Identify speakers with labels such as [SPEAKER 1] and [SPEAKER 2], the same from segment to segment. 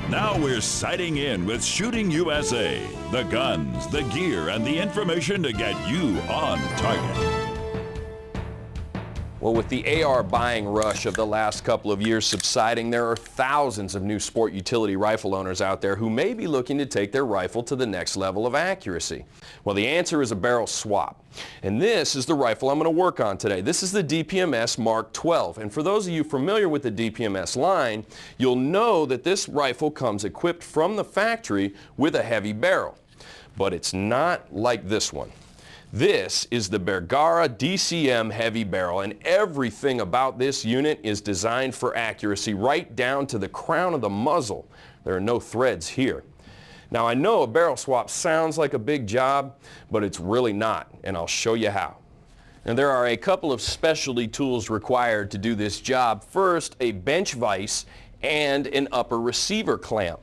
[SPEAKER 1] Now we're sighting in with Shooting USA. The guns, the gear, and the information to get you on target.
[SPEAKER 2] Well, with the AR buying rush of the last couple of years subsiding, there are thousands of new sport utility rifle owners out there who may be looking to take their rifle to the next level of accuracy. Well, the answer is a barrel swap. And this is the rifle I'm going to work on today. This is the DPMS Mark 12. And for those of you familiar with the DPMS line, you'll know that this rifle comes equipped from the factory with a heavy barrel. But it's not like this one. This is the Bergara DCM heavy barrel, and everything about this unit is designed for accuracy right down to the crown of the muzzle. There are no threads here. Now, I know a barrel swap sounds like a big job, but it's really not, and I'll show you how. Now, there are a couple of specialty tools required to do this job. First, a bench vise and an upper receiver clamp,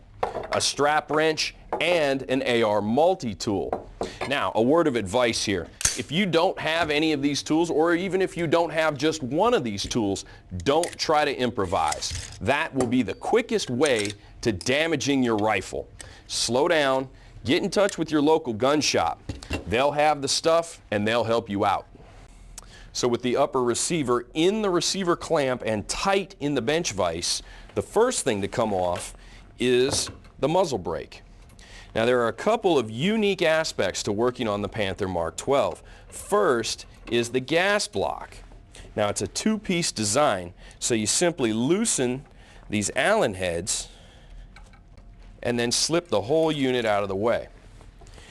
[SPEAKER 2] a strap wrench, and an AR multi-tool. Now, a word of advice here. If you don't have any of these tools, or even if you don't have just one of these tools, don't try to improvise. That will be the quickest way to damaging your rifle. Slow down, get in touch with your local gun shop. They'll have the stuff and they'll help you out. So with the upper receiver in the receiver clamp and tight in the bench vise, the first thing to come off is the muzzle brake. Now, there are a couple of unique aspects to working on the Panther Mark 12. First is the gas block. Now, it's a two-piece design, so you simply loosen these Allen heads and then slip the whole unit out of the way.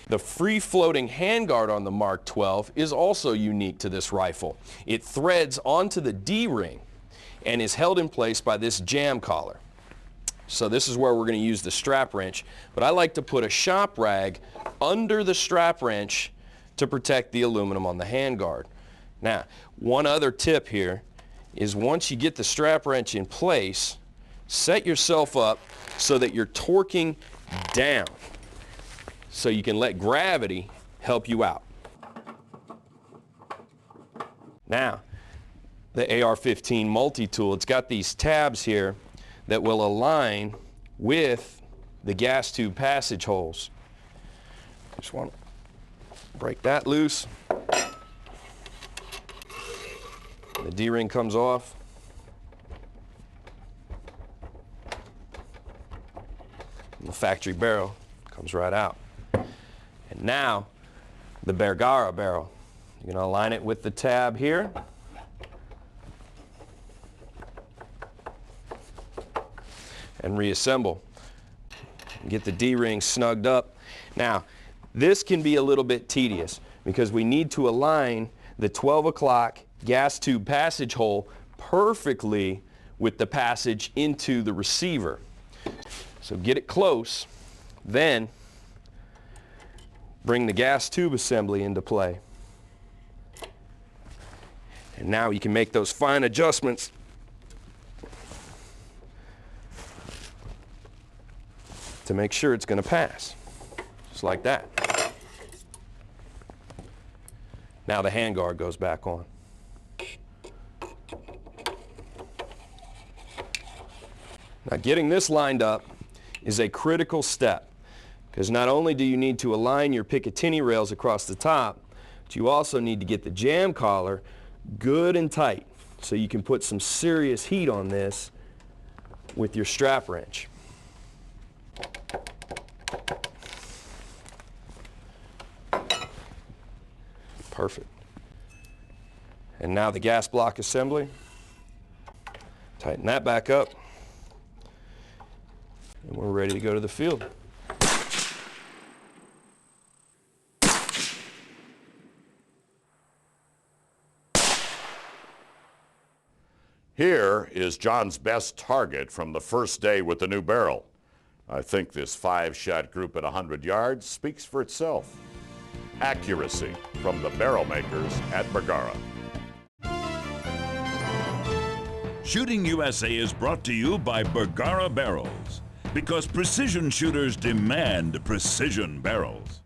[SPEAKER 2] The free-floating handguard on the Mark 12 is also unique to this rifle. It threads onto the D-ring and is held in place by this jam collar. So this is where we're going to use the strap wrench, but I like to put a shop rag under the strap wrench to protect the aluminum on the handguard. Now, one other tip here is once you get the strap wrench in place, set yourself up so that you're torquing down so you can let gravity help you out. Now, the AR-15 multi-tool, it's got these tabs here that will align with the gas tube passage holes. Just want to break that loose. The D-ring comes off. And the factory barrel comes right out. And now, the Bergara barrel. You're going to align it with the tab here. And reassemble. Get the D-ring snugged up. Now, this can be a little bit tedious because we need to align the 12 o'clock gas tube passage hole perfectly with the passage into the receiver. So get it close, then bring the gas tube assembly into play. And now you can make those fine adjustments to make sure it's going to pass, just like that. Now the handguard goes back on. Now, getting this lined up is a critical step, because not only do you need to align your Picatinny rails across the top, but you also need to get the jam collar good and tight so you can put some serious heat on this with your strap wrench. Perfect. And now the gas block assembly. Tighten that back up. And we're ready to go to the field.
[SPEAKER 3] Here is John's best target from the first day with the new barrel. I think this 5-shot group at 100 yards speaks for itself. Accuracy from the barrel makers at Bergara.
[SPEAKER 1] Shooting USA is brought to you by Bergara Barrels, because precision shooters demand precision barrels.